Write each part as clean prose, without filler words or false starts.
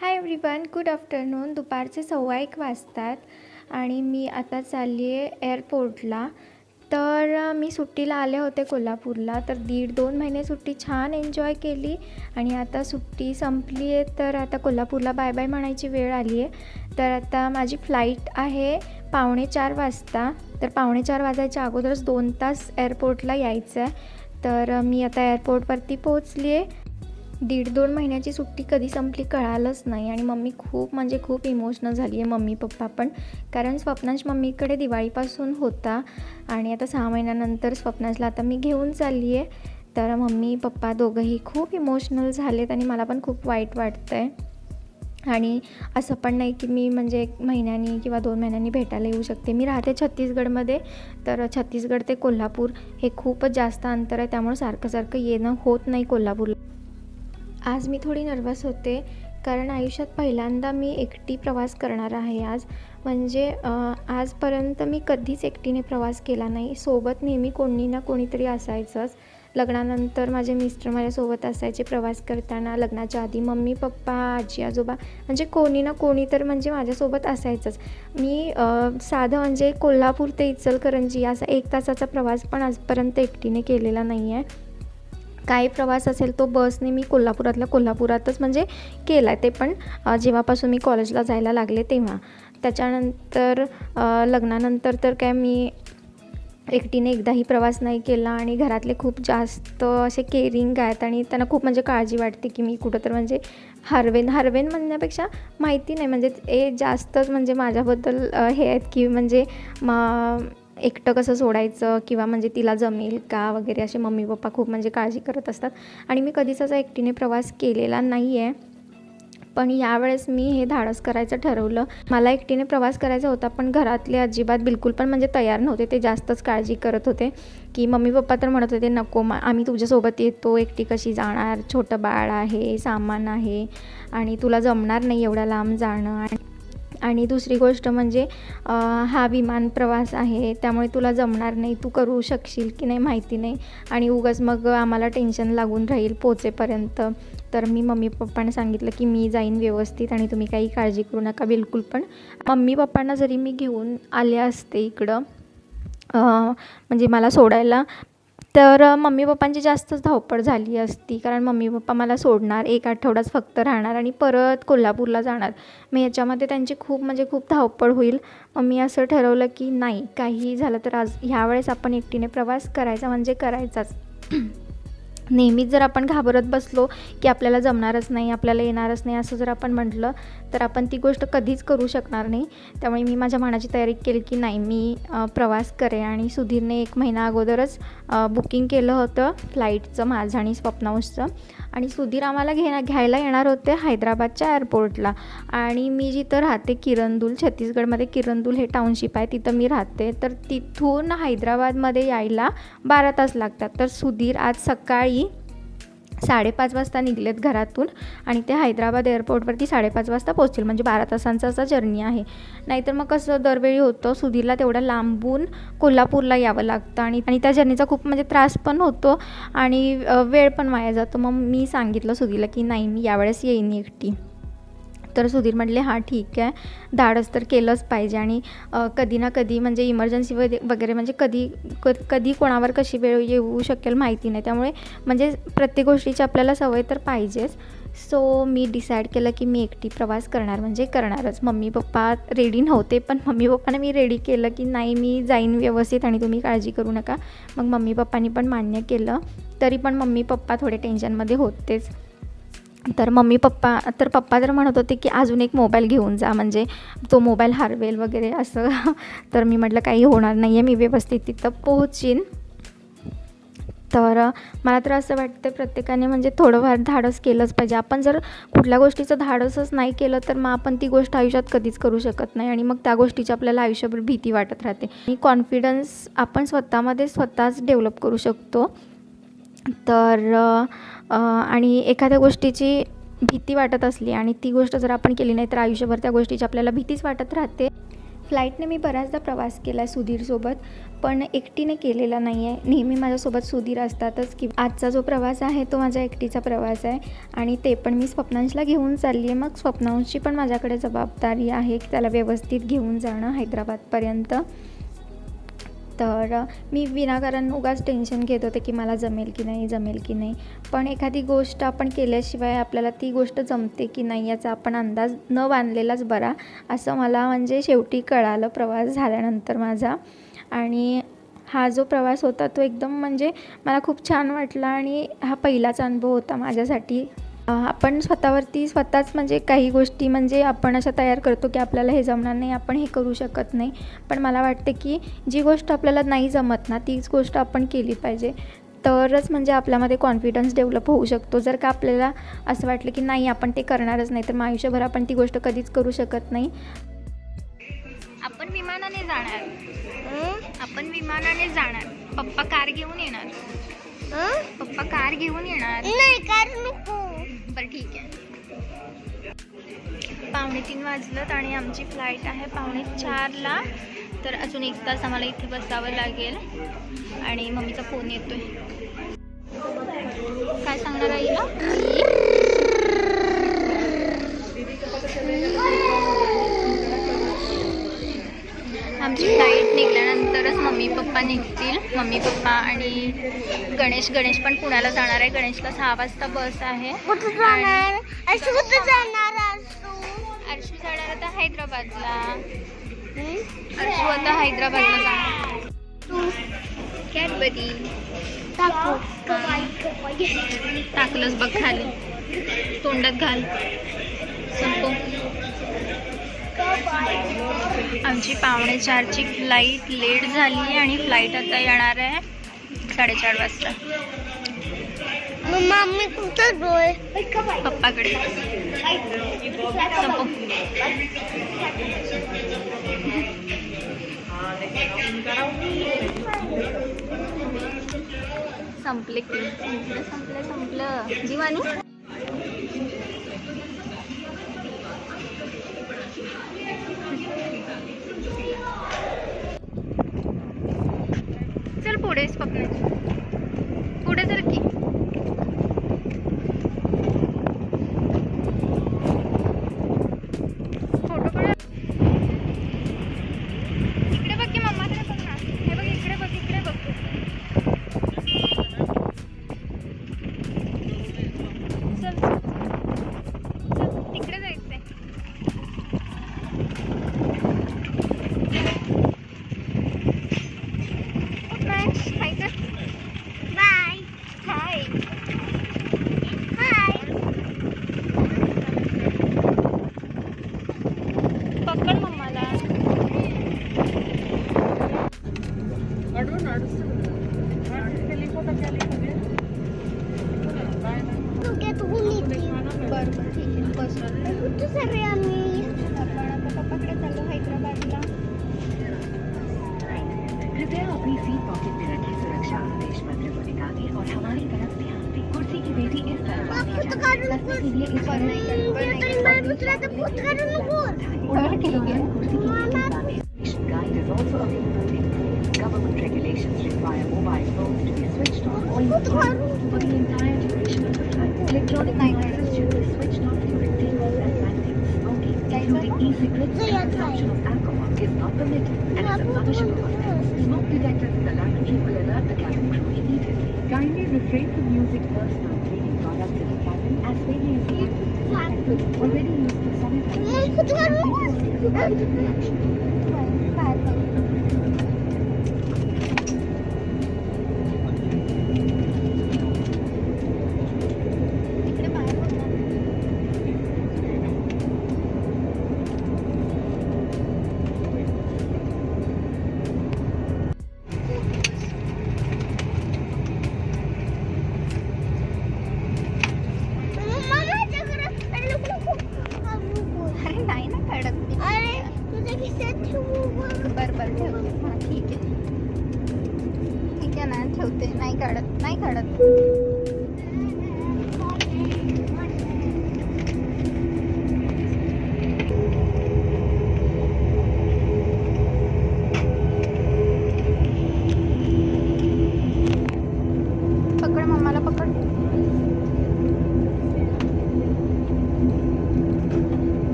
Hi everyone, good afternoon. दुपारचे 1:15 वाजतात आणि मी आता चालली आहे एअरपोर्टला. मी सुट्टीला आले होते कोल्हापूरला, तर 1.5-2 महिने सुट्टी छान एन्जॉय केली आणि आता सुट्टी संपली आहे, तर आता कोल्हापूरला बाय बाय म्हणायची वेळ आली आहे. तर आता माझी फ्लाईट आहे 3:45 वाजता, तर 3:45 वाजायच्या अगोदरच 2 तास एअरपोर्टला यायचं आहे. तर मी आता एअरपोर्टवरती पोहोचली आहे. 1.5-2 महिन्याची सुट्टी कधी संपली कळालंच नाही आणि मम्मी खूप इमोशनल झाली आहे, मम्मी पप्पा पण. कारण स्वप्नांश मम्मीकडे दिवाळीपासून होता आणि आता 6 महिन्यानंतर स्वप्नांशला आता मी घेऊन चालली आहे. तर मम्मी पप्पा दोघंही खूप इमोशनल झालेत आणि मला पण खूप वाईट वाटतं आहे. आणि असं पण नाही की मी म्हणजे 1 महिन्यानी किंवा 2 महिन्यांनी भेटायला येऊ शकते. मी राहते छत्तीसगडमध्ये, तर छत्तीसगड ते कोल्हापूर हे खूपच जास्त अंतर आहे, त्यामुळे सारखं येणं होत नाही कोल्हापूरला. आज मी थोडी नर्वस होते, कारण आयुष्यात पहिल्यांदा मी एकटी प्रवास करणार आहे आज. म्हणजे आजपर्यंत मी कधीच एकटीने प्रवास केला नाही. सोबत नेहमी कोणी ना कोणीतरी असायचंच. लग्नानंतर माझे मिस्टर माझ्यासोबत असायचे प्रवास करताना. लग्नाच्या आधी मम्मी पप्पा, आजी आजोबा म्हणजे कोणी ना कोणी तर म्हणजे माझ्यासोबत असायचंच. मी साधं म्हणजे कोल्हापूर ते इचलकरंजी असा 1 तासाचा प्रवास पण आजपर्यंत एकटीने केलेला नाही आहे. काही प्रवास असेल तो बसने मी कोल्हापुरातच म्हणजे केला आहे, ते पण जेव्हापासून मी कॉलेजला जायला लागले तेव्हा. त्याच्यानंतर लग्नानंतर तर काय मी एकटीने एकदाही प्रवास नाही केला आणि घरातले खूप जास्त असे केअरिंग आहेत आणि त्यांना खूप म्हणजे काळजी वाटते की मी कुठं तर म्हणजे हरवेन म्हणण्यापेक्षा माहिती नाही, म्हणजे जास्तच म्हणजे माझ्याबद्दल हे आहेत की म्हणजे एकटं कसं सोडायचं किंवा म्हणजे तिला जमेल का वगैरे, असे मम्मी पप्पा खूप म्हणजे काळजी करत असतात आणि मी कधीच असा एकटीने प्रवास केलेला नाही आहे. पण यावेळेस मी हे धाडस करायचं ठरवलं. मला एकटीने प्रवास करायचा होता, पण घरातले अजिबात बिलकुल पण म्हणजे तयार नव्हते. ते जास्तच काळजी करत होते की मम्मी पप्पा तर म्हणत होते, नको आम्ही तुझ्यासोबत येतो, एकटी कशी जाणार, छोटं बाळ आहे, सामान आहे आणि तुला जमणार नाही एवढ्या लांब जाणं. आणि दुसरी गोष्ट म्हणजे हा विमान प्रवास आहे, त्यामुळे तुला जमणार नाही, तू करू शकशील की नाही माहिती नाही आणि उगाच मग आम्हाला टेन्शन लागून राहील पोचेपर्यंत. तर मी मम्मी पप्पांना सांगितलं की मी जाईन व्यवस्थित आणि तुम्ही काही काळजी करू नका बिलकुल पण. मम्मी पप्पांना जरी मी घेऊन आले असते इकडं म्हणजे मला सोडायला, तर मम्मी पप्पांची जास्तच धावपळ झाली असती, कारण मम्मी पप्पा मला सोडणार, 1 आठवडाच फक्त राहणार आणि परत कोल्हापूरला जाणार. मग याच्यामध्ये त्यांची खूप धावपळ होईल. मग मी असं ठरवलं की नाही, काहीही झालं तर आज ह्यावेळेस आपण एकटीने प्रवास करायचा म्हणजे करायचाच. नेहमीच जर आपण घाबरत बसलो की आपल्याला जमणारच नाही, आपल्याला येणारच नाही असं जर आपण म्हटलं, तर आपण ती गोष्ट कधीच करू शकणार नाही. त्यामुळे मी माझ्या मनाची तयारी केली की नाही, मी प्रवास करेन आणि सुधीरने 1 महिना अगोदरच बुकिंग केलं होतं फ्लाईटचं माझं आणि स्वप्नांशचं. आणि सुधीर आम्हाला घ्यायला येणार होते हैदराबादच्या एअरपोर्टला. आणि मी जिथं राहते किरंदुल, छत्तीसगडमध्ये किरंदुल हे टाउनशिप आहे, तिथं मी राहते. तर तिथून हैदराबादमध्ये यायला 12 तास लागतात. तर सुधीर आज सकाळी 5:30 वाजता निघलेत घरातून आणि ते हैदराबाद एअरपोर्टवरती 5:30 वाजता पोहोचतील. म्हणजे 12 तासांचा असा जर्नी आहे. नाहीतर मग कसं दरवेळी होतं, सुधीरला तेवढ्या लांबून कोल्हापूरला यावं लागतं आणि त्या जर्नीचा खूप म्हणजे त्रास पण होतो आणि वेळ पण वाया जातो. मग मी सांगितलं सुधीरला की नाही, मी यावेळेस येईन एकटी. तर सुधीर म्हटले हां ठीक आहे, धाडस तर केलंच पाहिजे आणि कधी ना कधी म्हणजे इमर्जन्सी वगैरे म्हणजे कधी कोणावर कशी वेळ येऊ शकेल माहिती नाही, त्यामुळे म्हणजे प्रत्येक गोष्टीची आपल्याला सवय तर पाहिजेच. सो मी डिसाईड केलं की मी एकटी प्रवास करणार म्हणजे करणारच. मम्मी पप्पा रेडी नव्हते, पण मम्मी पप्पांना मी रेडी केलं की नाही, मी जाईन व्यवस्थित आणि तुम्ही काळजी करू नका. मग मम्मी पप्पांनी पण मान्य केलं. तरी पण मम्मी पप्पा थोडे टेन्शनमध्ये होतेच. तर पप्पा तर म्हणत होते की अजून एक मोबाईल घेऊन जा, म्हणजे तो मोबाईल हरवेल वगैरे असं. तर मी म्हटलं काही होणार नाही आहे, मी व्यवस्थित तिथं पोहोचीन. तर मला तर असं वाटतं प्रत्येकाने म्हणजे थोडंफार धाडस केलंच पाहिजे. आपण जर कुठल्या गोष्टीचं धाडसच नाही केलं, तर मग आपण ती गोष्ट आयुष्यात कधीच करू शकत नाही आणि मग त्या गोष्टीची आपल्याला आयुष्यभर भीती वाटत राहते. आणि कॉन्फिडन्स आपण स्वतःच डेव्हलप करू शकतो. तर आणि एखाद्या गोष्टीची भीती वाटत असली आणि ती गोष्ट जर आपण केली नाही, तर आयुष्यभर त्या गोष्टीची आपल्याला भीतीच वाटत राहते. फ्लाईटने मी बऱ्याचदा प्रवास केला आहे सुधीरसोबत, पण एकटीने केलेला नाही आहे. नेहमी माझ्यासोबत सुधीर असतातच. की आजचा जो प्रवास आहे तो माझ्या एकटीचा प्रवास आहे आणि ते पण मी स्वप्नांशला घेऊन चालली आहे. मग स्वप्नांशची पण माझ्याकडे जबाबदारी आहे की त्याला व्यवस्थित घेऊन जाणं हैदराबादपर्यंत. तर मी विनाकारण उगाच टेन्शन घेत होते की मला जमेल की नाही. पण एखादी गोष्ट आपण केल्याशिवाय आपल्याला ती गोष्ट जमते की नाही याचा आपण अंदाज न बांधलेलाच बरा, असं मला म्हणजे शेवटी कळालं प्रवास झाल्यानंतर माझा. आणि हा जो प्रवास होता तो एकदम म्हणजे मला खूप छान वाटला आणि हा पहिलाच अनुभव होता माझ्यासाठी. आपण स्वतःच म्हणजे काही गोष्टी म्हणजे आपण अशा तयार करतो की आपल्याला हे जमणार नाही, आपण हे करू शकत नाही. पण मला वाटते की जी गोष्ट आपल्याला नाही जमत ना तीच गोष्ट आपण केली पाहिजे, तरच म्हणजे आपल्यामध्ये कॉन्फिडन्स डेव्हलप होऊ शकतो. जर का आपल्याला असं वाटलं की नाही आपण ते करणारच नाही, तर मग आयुष्यभर आपण ती गोष्ट कधीच करू शकत नाही. आपण विमानाने जाणार. पप्पा कार घेऊन येणार. नाही, कार नको. बरं ठीक आहे. 3:45 वाजलं आणि आमची फ्लाईट आहे 3:45ला. तर अजून 1 तास आम्हाला इथे बसावं लागेल. आणि मम्मीचा फोन येतोय. काय सांगणार आईला? आमची फ्लाईट निघाल्यानंतरच मम्मी पप्पा निघतील. मम्मी पप्पा आणि गणेश पण पुण्याला जाणार आहे. गणेशला 6 वाजता बस आहे. कुठे जाणार? अर्शू जाणार आता हैदराबादला. अर्शू आता हैदराबादला जाणार. कॅडबरी टाकलंच बघ खाली, तोंडात घाल. संपो. आमची 3:45ची फ्लाईट लेट झाली आहे आणि फ्लाईट आता येणार आहे 4:30 वाजता. मम्मी कुठं डोळे? पप्पाकडे. संपो. संपले की संपलं जीवानी. चल पुढे स्वप्न, पुढे चल की. फोटो काढ. इकडे बघ की मम्माकडे बघ ना. हे बघ इकडे बघ. चल तिकडे जायचंय. पकड मम्माला. बरं ठीक आहे बस. कुठे सगळे आम्ही? आपण आता पप्पाकडे चाललो हैदराबादला. कृपया अपनी सीट पॉकेट में रखें. सुरक्षा आदेश पत्र को निकालें और हमारी तरफ ध्यान दें. कुर्सी की बेटी इस तरफ फोटो काढू नको. के लिए इस पर नहीं कर. दुसऱ्याचा फोटो काढू नको. Guide is also available. Government regulations require mobile phones to be switched off or used for the entire duration of the flight. Electronic devices should be switched off during takeoff and landing. Smoking, including e-cigarettes and consumption of alcohol, is not permitted and is a punishable offense. Smoke detectors in the lavatory will alert the cabin crew immediately. Kindly refrain from using personal cleaning products in the cabin as they may react with disinfectant already used to sanitize. ठेवते. नाही काढत.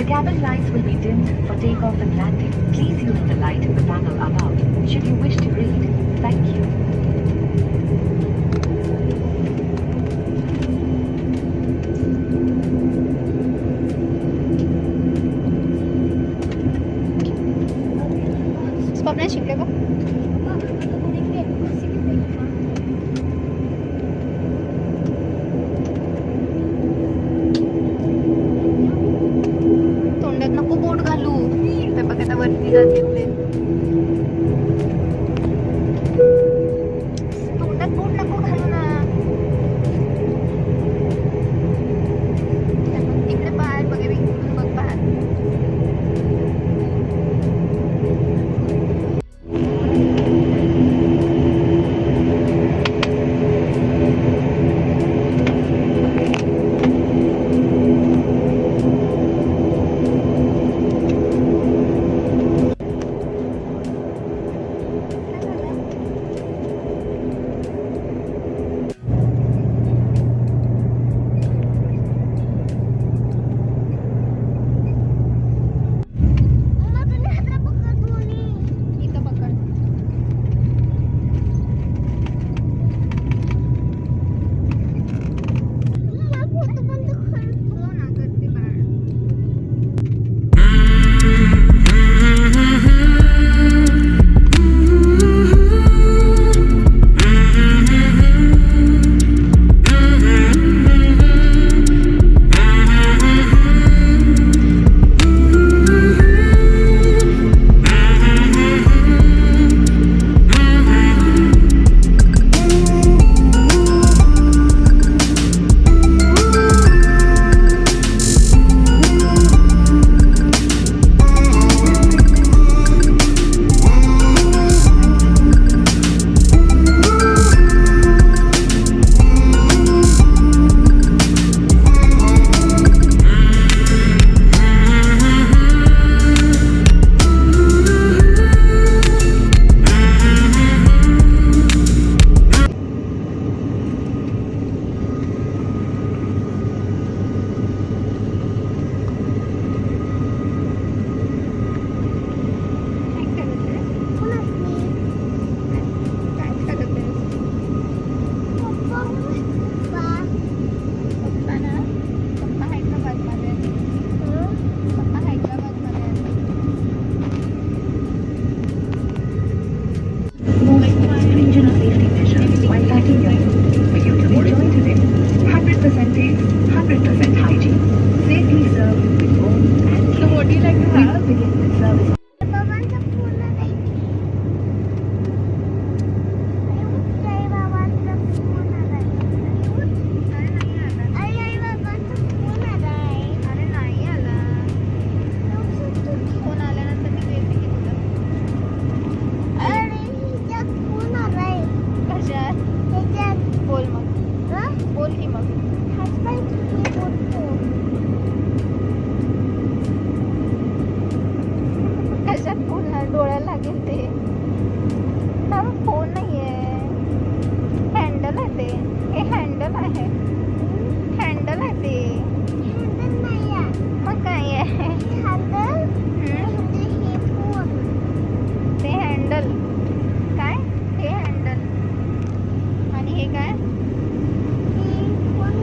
cabin lights will be dimmed for takeoff and landing. Please use the light in the panel above should you wish to read. Thank you. स्वप्न शिकले बघ. तोंडात नको बोट घालू. ते बघ आता वरती जाते प्लेन. तोंडात बोट नको घालू ना. तिकडे बाहेर बघ बघ बाहेर. मम्मा तुम्ही हात पकडा दोन्ही. इथं पकड. मम्मा फोटो बंद कर. हो ना करते बाळ. काय करत आहेस? पप्पा पप्पा ना पप्पा हैदराबादमध्ये आहेत. पप्पा हैदराबादमध्ये आहेत. Most stringent safety measures while packing your food for you to enjoy today. 100% taste, 100% hygiene. Safely served with warmth and So what do you like to we have? will begin with service. बाबांचा phone आहे. आई बाबांचा phone आहे. अरे नाही आला. आई बाबांचा phone आहे. अरे नाही आला. फोन आल्यानंतर मी देते की तुला. अरे हिच्यात फोन आहे. कशात? त्याच्यात बोल मग. बोल की मग. हसबंड मी बोलतो. कशात बोलणार? डोळ्याला लागेल ते. हा फोन नाहीये. हँडल आहे ते. हे हँडल आहे. हँडल आहे ते. हँडल नाही आहे. मग काय आहे? हँडल म्हणजे हे फोन. ते हँडल. काय? हे हँडल. आणि हे काय? हे फोन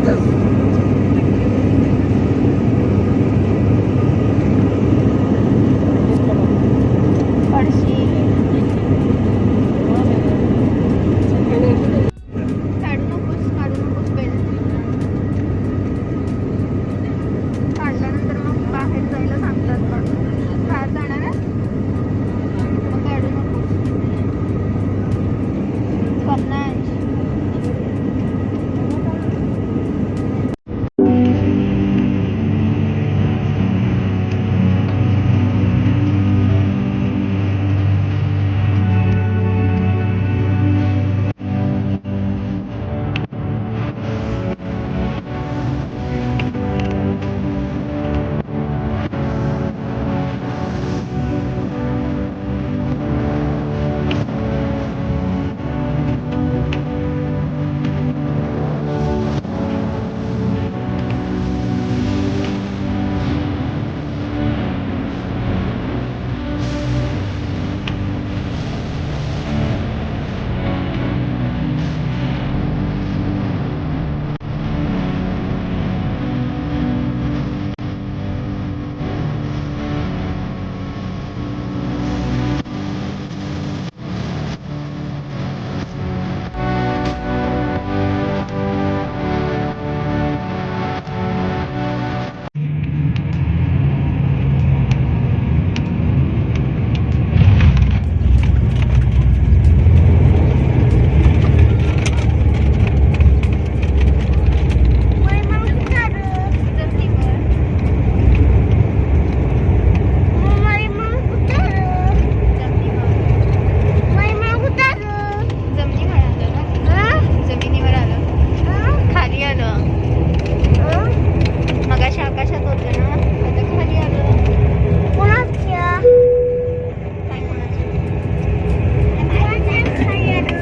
पळशी काढू नकोस बेल्ट. काढल्यानंतर मग बाहेर जायला सांगतात पण बाहेर जाणार आहे मग काढू नकोस. पन्नास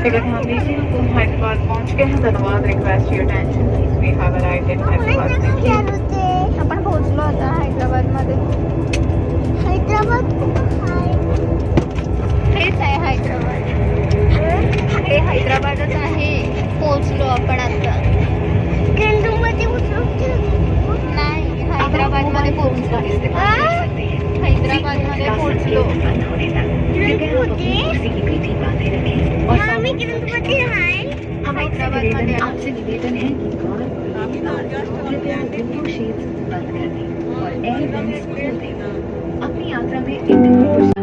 Good morning, Hyderabad पहुंच गए हैं. धन्यवाद. Request your attention. Please, we have arrived in Hyderabad. Thank you. आपण पोहोचलो आता हैदराबादमध्ये. हैदराबाद कुठं आहे? हेच आहे हैदराबाद. हे हैदराबादच आहे. पोहोचलो आपण आता. ट्रेनमध्ये उतरतो. नाही हैदराबादमध्ये पोहोचलो. हैदराबादमध्ये पोहोचलो. आम्ही ट्रेनमध्ये आहे. हैदराबादमध्ये आपसे निवेदन है कि कृपया विंडो शीट्स बंद कर दें और एयर वेंट्स खोल दें. अपनी यात्रा में इंटरनेट